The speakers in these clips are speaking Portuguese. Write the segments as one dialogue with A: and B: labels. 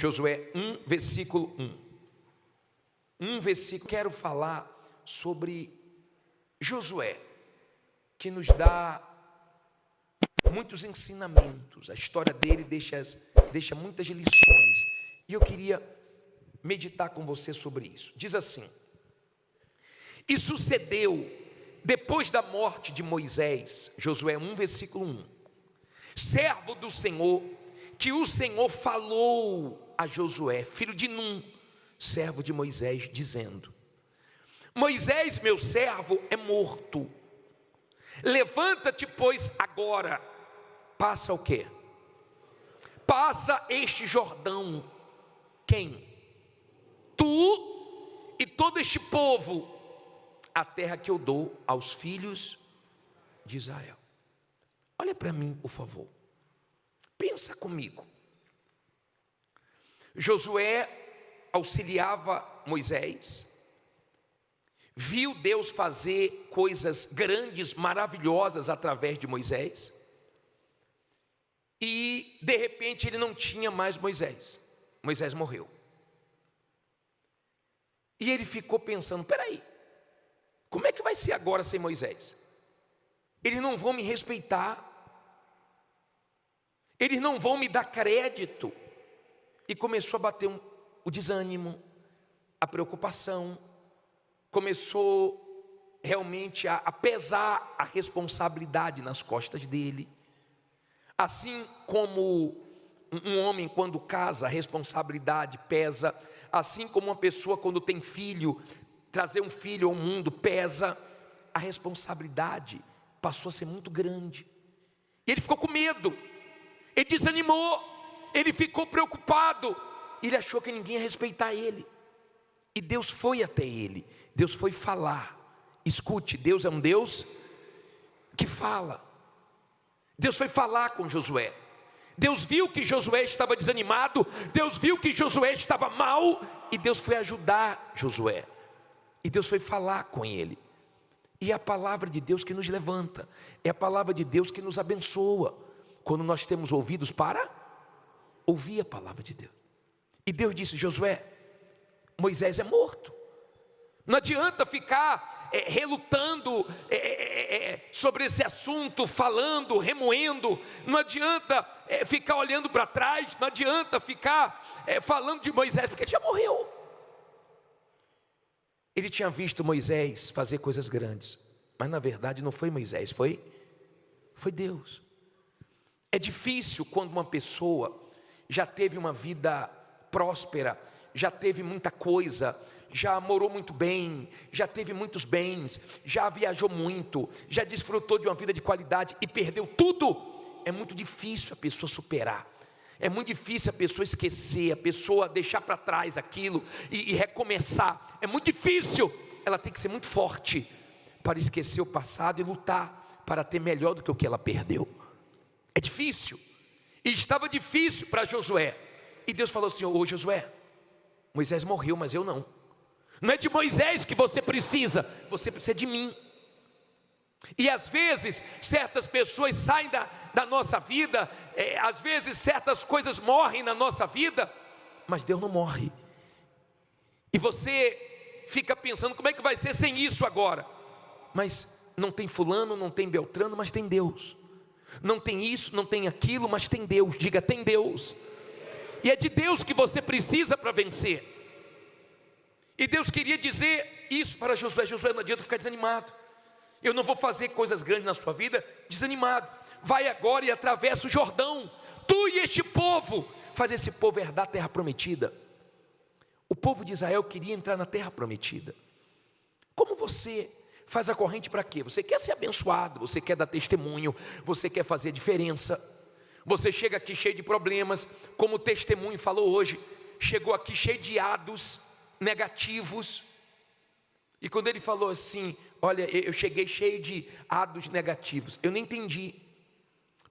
A: Josué 1, versículo 1. Quero falar sobre Josué, que nos dá muitos ensinamentos. A história dele deixa muitas lições. E eu queria meditar com você sobre isso. Diz assim: e sucedeu, depois da morte de Moisés, Josué 1, versículo 1, servo do Senhor, que o Senhor falou a Josué, filho de Num, servo de Moisés, dizendo: Moisés, meu servo, é morto. Levanta-te, pois, agora. Passa o quê? Passa este Jordão. Quem? Tu e todo este povo, a terra que eu dou aos filhos de Israel. Olha para mim, por favor. Pensa comigo. Josué auxiliava Moisés, viu Deus fazer coisas grandes, maravilhosas através de Moisés, e de repente ele não tinha mais Moisés. Moisés morreu. E ele ficou pensando: peraí, como é que vai ser agora sem Moisés? Eles não vão me respeitar, eles não vão me dar crédito. E começou a bater o desânimo, a preocupação, começou realmente a pesar a responsabilidade nas costas dele. Assim como um homem quando casa, a responsabilidade pesa. Assim como uma pessoa quando tem filho, trazer um filho ao mundo pesa. A responsabilidade passou a ser muito grande. E ele ficou com medo, ele desanimou, ele ficou preocupado. Ele achou que ninguém ia respeitar ele. E Deus foi até ele, Deus foi falar. Escute, Deus é um Deus que fala. Deus foi falar com Josué. Deus viu que Josué estava desanimado, Deus viu que Josué estava mal, e Deus foi ajudar Josué. E Deus foi falar com ele. E é a palavra de Deus que nos levanta, é a palavra de Deus que nos abençoa, quando nós temos ouvidos para ouvir a palavra de Deus. E Deus disse: Josué, Moisés é morto. Não adianta ficar relutando sobre esse assunto, falando, remoendo. Não adianta ficar olhando para trás. Não adianta ficar falando de Moisés, porque ele já morreu. Ele tinha visto Moisés fazer coisas grandes, mas na verdade não foi Moisés, foi Deus. É difícil quando uma pessoa já teve uma vida próspera, já teve muita coisa, já morou muito bem, já teve muitos bens, já viajou muito, já desfrutou de uma vida de qualidade e perdeu tudo. É muito difícil a pessoa superar, é muito difícil a pessoa esquecer, a pessoa deixar para trás aquilo e recomeçar. É muito difícil. Ela tem que ser muito forte para esquecer o passado e lutar para ter melhor do que o que ela perdeu. É difícil. E estava difícil para Josué. E Deus falou assim: ô Josué, Moisés morreu, mas eu não. Não é de Moisés que você precisa de mim. E às vezes certas pessoas saem da nossa vida, às vezes certas coisas morrem na nossa vida, mas Deus não morre. E você fica pensando: como é que vai ser sem isso agora? Mas não tem fulano, não tem Beltrano, mas tem Deus. Não tem isso, não tem aquilo, mas tem Deus. Diga: tem Deus. E é de Deus que você precisa para vencer. E Deus queria dizer isso para Josué: Josué, não adianta ficar desanimado. Eu não vou fazer coisas grandes na sua vida desanimado. Vai agora e atravessa o Jordão, tu e este povo. Faz esse povo herdar a terra prometida. O povo de Israel queria entrar na terra prometida. Como você faz a corrente para quê? Você quer ser abençoado, você quer dar testemunho, você quer fazer diferença. Você chega aqui cheio de problemas, como o testemunho falou hoje. Chegou aqui cheio de ados negativos. E quando ele falou assim: olha, eu cheguei cheio de ados negativos, eu nem entendi.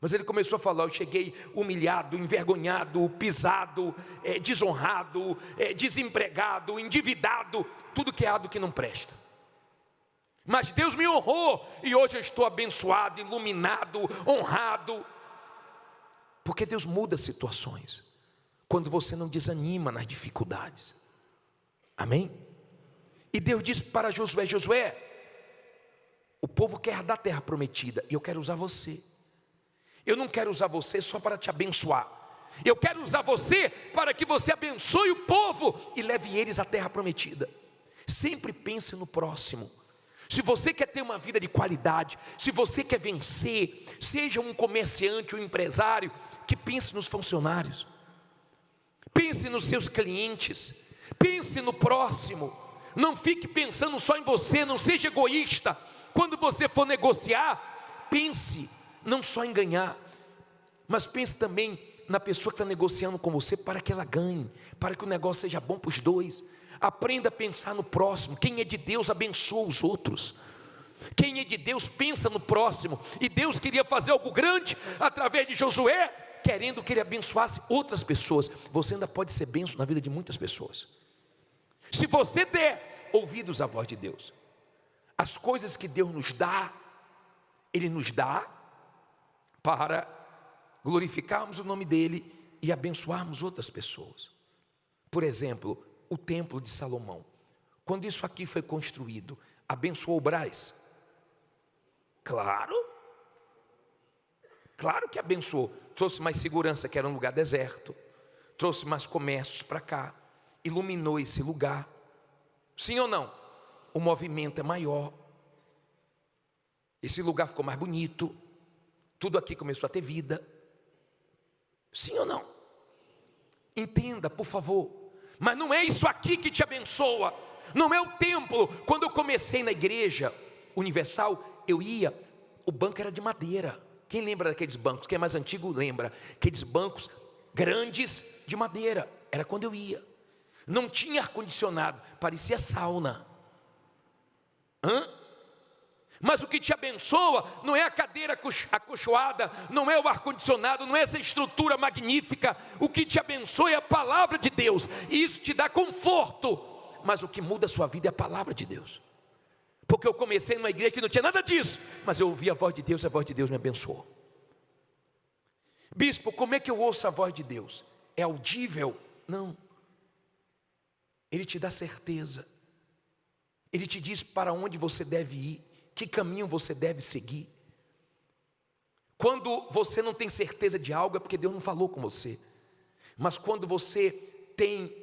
A: Mas ele começou a falar: eu cheguei humilhado, envergonhado, pisado, desonrado, desempregado, endividado, tudo que é ado que não presta. Mas Deus me honrou e hoje eu estou abençoado, iluminado, honrado. Porque Deus muda situações. quando você não desanima nas dificuldades. Amém? E Deus disse para Josué: Josué, o povo quer herdar a terra prometida, e eu quero usar você. Eu não quero usar você só para te abençoar, eu quero usar você para que você abençoe o povo e leve eles à terra prometida. Sempre pense no próximo. Se você quer ter uma vida de qualidade, se você quer vencer, seja um comerciante, um empresário, que pense nos funcionários, pense nos seus clientes, pense no próximo. Não fique pensando só em você, não seja egoísta. Quando você for negociar, pense não só em ganhar, mas pense também na pessoa que está negociando com você, para que ela ganhe, para que o negócio seja bom para os dois. Aprenda a pensar no próximo. Quem é de Deus abençoa os outros. Quem é de Deus pensa no próximo. E Deus queria fazer algo grande através de Josué, querendo que ele abençoasse outras pessoas. Você ainda pode ser bênção na vida de muitas pessoas, se você der ouvidos à voz de Deus. As coisas que Deus nos dá, Ele nos dá para glorificarmos o nome dEle e abençoarmos outras pessoas. Por exemplo, o templo de Salomão, quando isso aqui foi construído, abençoou o Brás? Claro que abençoou. Trouxe mais segurança, que era um lugar deserto, trouxe mais comércios para cá, iluminou esse lugar. Sim ou não? O movimento é maior, esse lugar ficou mais bonito, tudo aqui começou a ter vida. Sim ou não? Entenda, por favor. Mas não é isso aqui que te abençoa, não é o templo. Quando eu comecei na igreja universal, eu ia, o banco era de madeira. Quem lembra daqueles bancos? Quem é mais antigo lembra, aqueles bancos grandes de madeira. Era quando eu ia. Não tinha ar-condicionado, parecia sauna. Mas o que te abençoa não é a cadeira acolchoada, não é o ar-condicionado, não é essa estrutura magnífica. O que te abençoa é a palavra de Deus, e isso te dá conforto. Mas o que muda a sua vida é a palavra de Deus. Porque eu comecei numa igreja que não tinha nada disso, mas eu ouvi a voz de Deus, e a voz de Deus me abençoou. Bispo, como é que eu ouço a voz de Deus? É audível? Não. Ele te dá certeza. Ele te diz para onde você deve ir, que caminho você deve seguir. Quando você não tem certeza de algo, é porque Deus não falou com você. Mas quando você tem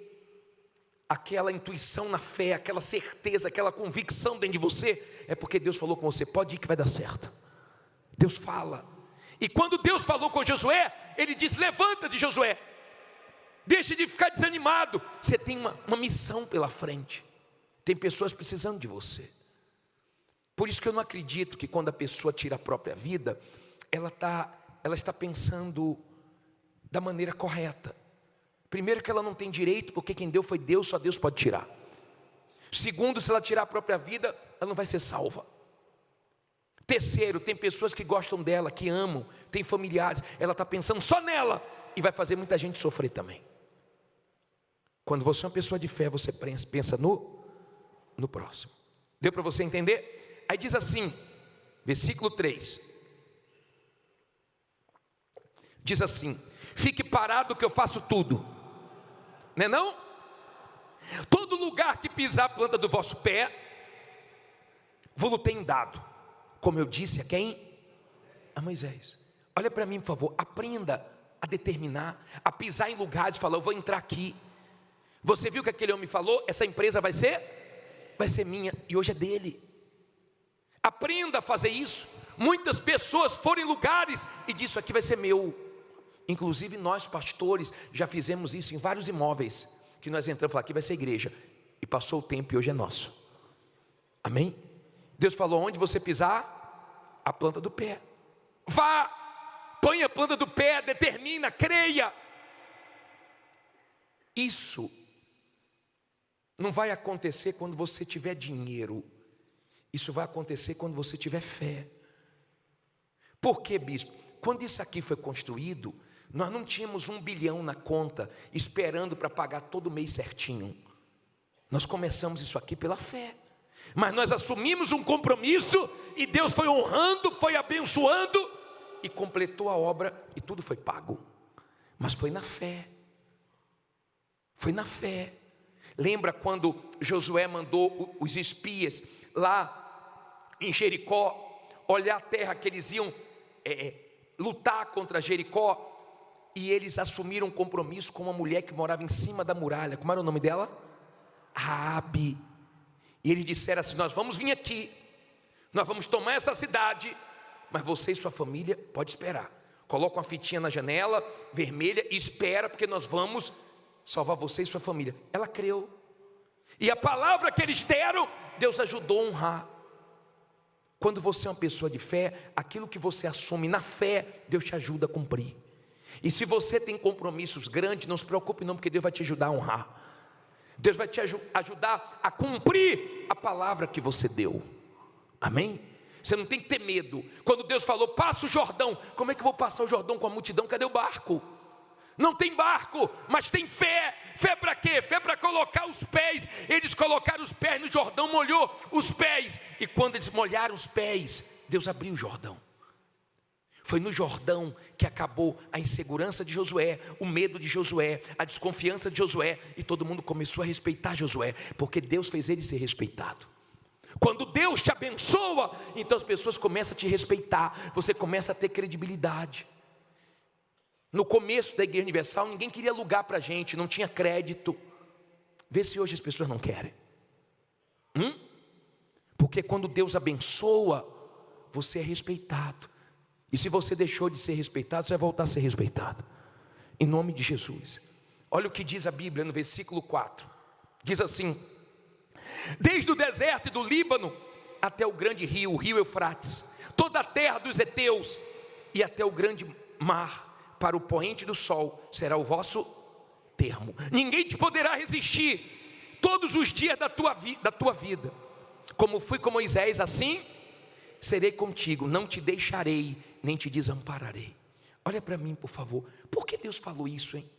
A: aquela intuição na fé, aquela certeza, aquela convicção dentro de você, é porque Deus falou com você. Pode ir que vai dar certo. Deus fala. E quando Deus falou com Josué, Ele diz: levanta-te, Josué, deixe de ficar desanimado. Você tem uma missão pela frente. Tem pessoas precisando de você. Por isso que eu não acredito que quando a pessoa tira a própria vida, ela está pensando da maneira correta. Primeiro, que ela não tem direito, porque quem deu foi Deus, só Deus pode tirar. Segundo, se ela tirar a própria vida, ela não vai ser salva. Terceiro, tem pessoas que gostam dela, que amam, tem familiares, ela está pensando só nela e vai fazer muita gente sofrer também. Quando você é uma pessoa de fé, você pensa no próximo. Deu para você entender? Aí diz assim, versículo 3. Diz assim: fique parado que eu faço tudo. Não é não? Todo lugar que pisar a planta do vosso pé, vou-lo tenho dado, como eu disse a quem? A Moisés. Olha para mim, por favor. Aprenda a determinar, a pisar em lugares, falar: eu vou entrar aqui. Você viu que aquele homem falou: essa empresa vai ser minha, e hoje é dele. Aprenda a fazer isso. Muitas pessoas foram em lugares e disse: isso aqui vai ser meu. Inclusive nós pastores já fizemos isso em vários imóveis, que nós entramos e falamos: aqui vai ser igreja, e passou o tempo e hoje é nosso. Amém? Deus falou: onde você pisar, a planta do pé, vá, põe a planta do pé, determina, creia. Isso não vai acontecer quando você tiver dinheiro. Isso vai acontecer quando você tiver fé. Por quê, bispo? Quando isso aqui foi construído, nós não tínhamos 1 bilhão na conta, esperando para pagar todo mês certinho. Nós começamos isso aqui pela fé. Mas nós assumimos um compromisso, e Deus foi honrando, foi abençoando, e completou a obra, e tudo foi pago. Mas foi na fé. Foi na fé. Lembra quando Josué mandou os espias lá em Jericó olhar a terra que eles iam lutar contra Jericó, e eles assumiram um compromisso com uma mulher que morava em cima da muralha. Como era o nome dela? Raabe. E eles disseram assim: nós vamos vir aqui, nós vamos tomar essa cidade, mas você e sua família pode esperar. Coloca uma fitinha na janela vermelha e espera, porque nós vamos salvar você e sua família. Ela creu, e a palavra que eles deram, Deus ajudou a honrar. Quando você é uma pessoa de fé, aquilo que você assume na fé, Deus te ajuda a cumprir. E se você tem compromissos grandes, não se preocupe não, porque Deus vai te ajudar a honrar. Deus vai te ajudar a cumprir a palavra que você deu. Amém? Você não tem que ter medo. Quando Deus falou, passa o Jordão, como é que eu vou passar o Jordão com a multidão? Cadê o barco? Não tem barco, mas tem fé. Fé para quê? Fé para colocar os pés. Eles colocaram os pés no Jordão, molhou os pés. E quando eles molharam os pés, Deus abriu o Jordão. Foi no Jordão que acabou a insegurança de Josué, o medo de Josué, a desconfiança de Josué. E todo mundo começou a respeitar Josué, porque Deus fez ele ser respeitado. Quando Deus te abençoa, então as pessoas começam a te respeitar. Você começa a ter credibilidade. No começo da Igreja Universal, ninguém queria alugar para a gente, não tinha crédito. Vê se hoje as pessoas não querem. Porque quando Deus abençoa, você é respeitado. E se você deixou de ser respeitado, você vai voltar a ser respeitado. Em nome de Jesus. Olha o que diz a Bíblia no versículo 4. Diz assim: desde o deserto e do Líbano até o grande rio, o rio Eufrates, toda a terra dos heteus e até o grande mar, para o poente do sol será o vosso termo. Ninguém te poderá resistir todos os dias da tua vida. Como fui com Moisés, assim serei contigo. Não te deixarei, nem te desampararei. Olha para mim, por favor. Por que Deus falou isso, hein?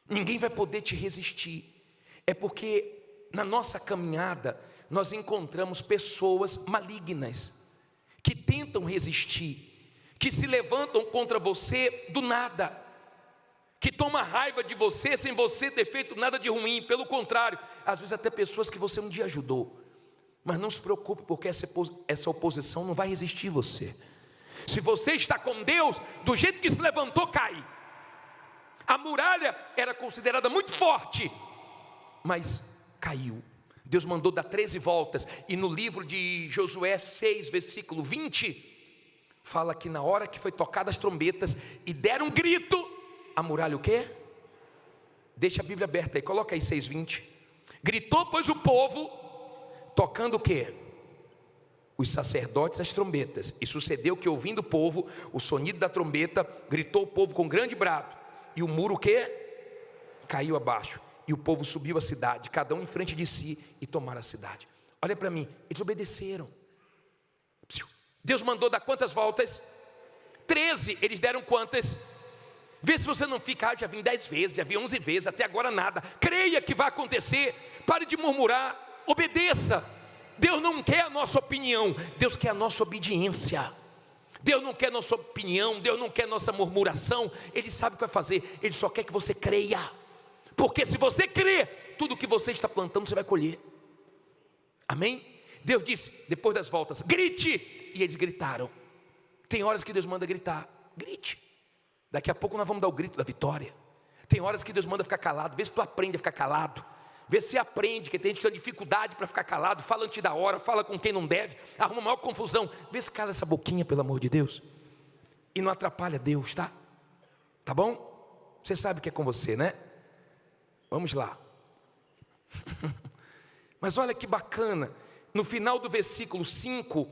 A: Ninguém vai poder te resistir. É porque na nossa caminhada nós encontramos pessoas malignas que tentam resistir, que se levantam contra você do nada, que toma raiva de você sem você ter feito nada de ruim. Pelo contrário, às vezes até pessoas que você um dia ajudou. Mas não se preocupe, porque essa oposição não vai resistir você. Se você está com Deus, do jeito que se levantou, cai. A muralha era considerada muito forte, mas caiu. Deus mandou dar 13 voltas. E no livro de Josué 6, versículo 20, fala que na hora que foi tocadas as trombetas e deram um grito, a muralha o quê? Deixa a Bíblia aberta aí, coloca aí 6:20. Gritou, pois, o povo, tocando o quê? Os sacerdotes as trombetas. E sucedeu que, ouvindo o povo o sonido da trombeta, gritou o povo com grande brado. E o muro o quê? Caiu abaixo. E o povo subiu a cidade, cada um em frente de si, e tomaram a cidade. Olha para mim, eles obedeceram. Deus mandou dar quantas voltas? 13, eles deram quantas? Vê se você não fica, já vim 10 vezes, já vi 11 vezes, até agora nada. Creia que vai acontecer, pare de murmurar, obedeça. Deus não quer a nossa opinião, Deus quer a nossa obediência. Deus não quer nossa opinião, Deus não quer nossa murmuração. Ele sabe o que vai fazer, Ele só quer que você creia. Porque se você crer, tudo que você está plantando, você vai colher. Amém? Deus disse, depois das voltas, grite. E eles gritaram. Tem horas que Deus manda gritar, grite. Daqui a pouco nós vamos dar o grito da vitória. Tem horas que Deus manda ficar calado. Vê se tu aprende a ficar calado. Vê se aprende, que tem gente que tem dificuldade para ficar calado. Fala antes da hora, fala com quem não deve, arruma maior confusão. Vê se cala essa boquinha, pelo amor de Deus. E não atrapalha Deus, tá? Tá bom? Você sabe que é com você, né? Vamos lá. Mas olha que bacana. No final do versículo 5,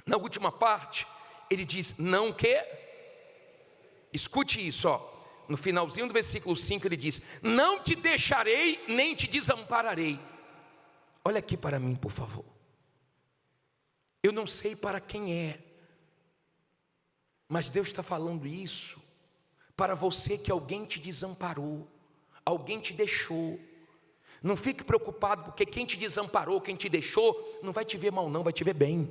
A: na última parte, ele diz, não que... Escute isso, ó. No finalzinho do versículo 5 ele diz, não te deixarei, nem te desampararei. Olha aqui para mim, por favor. Eu não sei para quem é, mas Deus está falando isso para você, que alguém te desamparou, alguém te deixou. Não fique preocupado, porque quem te desamparou, quem te deixou, não vai te ver mal não, vai te ver bem.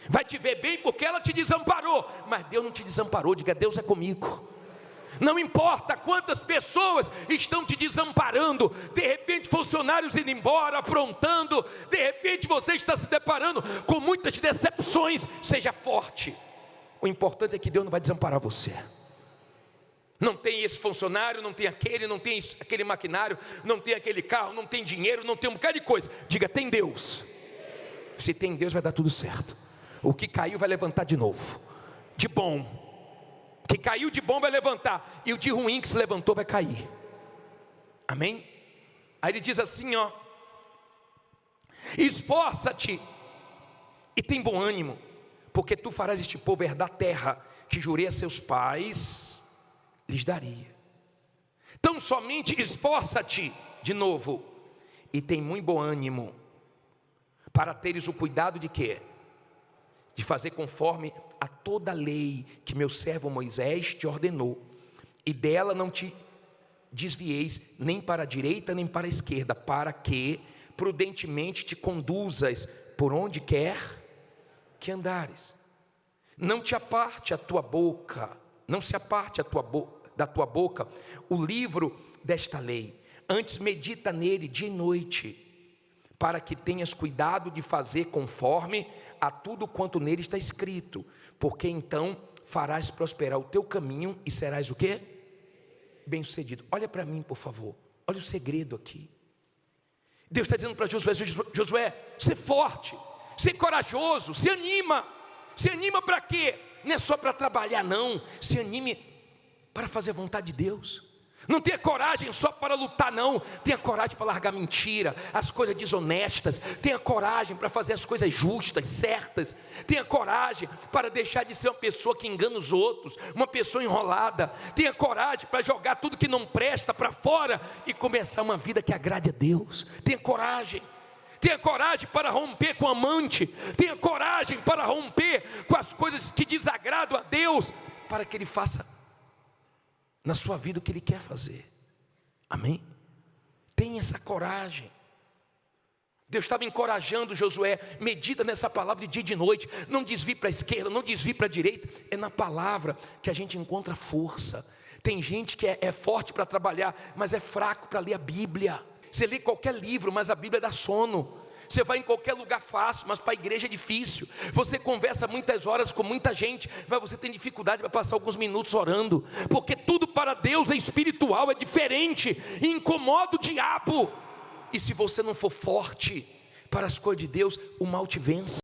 A: Vai te ver bem porque ela te desamparou, mas Deus não te desamparou. Diga, Deus é comigo. Não importa quantas pessoas estão te desamparando, de repente funcionários indo embora, aprontando, de repente você está se deparando com muitas decepções, seja forte. O importante é que Deus não vai desamparar você. Não tem esse funcionário, não tem aquele, não tem aquele maquinário, não tem aquele carro, não tem dinheiro, não tem um bocado de coisa. Diga, tem Deus. Se tem Deus, vai dar tudo certo. O que caiu vai levantar de novo, de bom. Que caiu de bom vai levantar, e o de ruim que se levantou vai cair. Amém? Aí ele diz assim, ó: esforça-te e tem bom ânimo, porque tu farás este povo herdar a terra que jurei a seus pais lhes daria. Então somente esforça-te de novo e tem muito bom ânimo, para teres o cuidado de quê? De fazer conforme a toda a lei que meu servo Moisés te ordenou, e dela não te desvieis nem para a direita nem para a esquerda, para que prudentemente te conduzas por onde quer que andares. Não te aparte a tua boca, não se aparte da tua boca o livro desta lei, antes medita nele dia e noite, para que tenhas cuidado de fazer conforme a tudo quanto nele está escrito, porque então farás prosperar o teu caminho e serás o quê? Bem-sucedido. Olha para mim, por favor, olha o segredo aqui. Deus está dizendo para Josué: Josué, ser forte, ser corajoso, se anima. Se anima para quê? Não é só para trabalhar não, se anime para fazer a vontade de Deus. Não tenha coragem só para lutar não, tenha coragem para largar mentira, as coisas desonestas, tenha coragem para fazer as coisas justas, certas, tenha coragem para deixar de ser uma pessoa que engana os outros, uma pessoa enrolada, tenha coragem para jogar tudo que não presta para fora e começar uma vida que agrade a Deus. Tenha coragem para romper com o amante, tenha coragem para romper com as coisas que desagradam a Deus, para que Ele faça na sua vida o que Ele quer fazer. Amém? Tenha essa coragem. Deus estava encorajando Josué: medita nessa palavra de dia e de noite, não desvie para a esquerda, não desvie para a direita. É na palavra que a gente encontra força. Tem gente que é forte para trabalhar, mas é fraco para ler a Bíblia. Você lê qualquer livro, mas a Bíblia dá sono. Você vai em qualquer lugar fácil, mas para a igreja é difícil. Você conversa muitas horas com muita gente, mas você tem dificuldade para passar alguns minutos orando, porque tudo para Deus é espiritual, é diferente, e incomoda o diabo. E se você não for forte para as coisas de Deus, o mal te vence.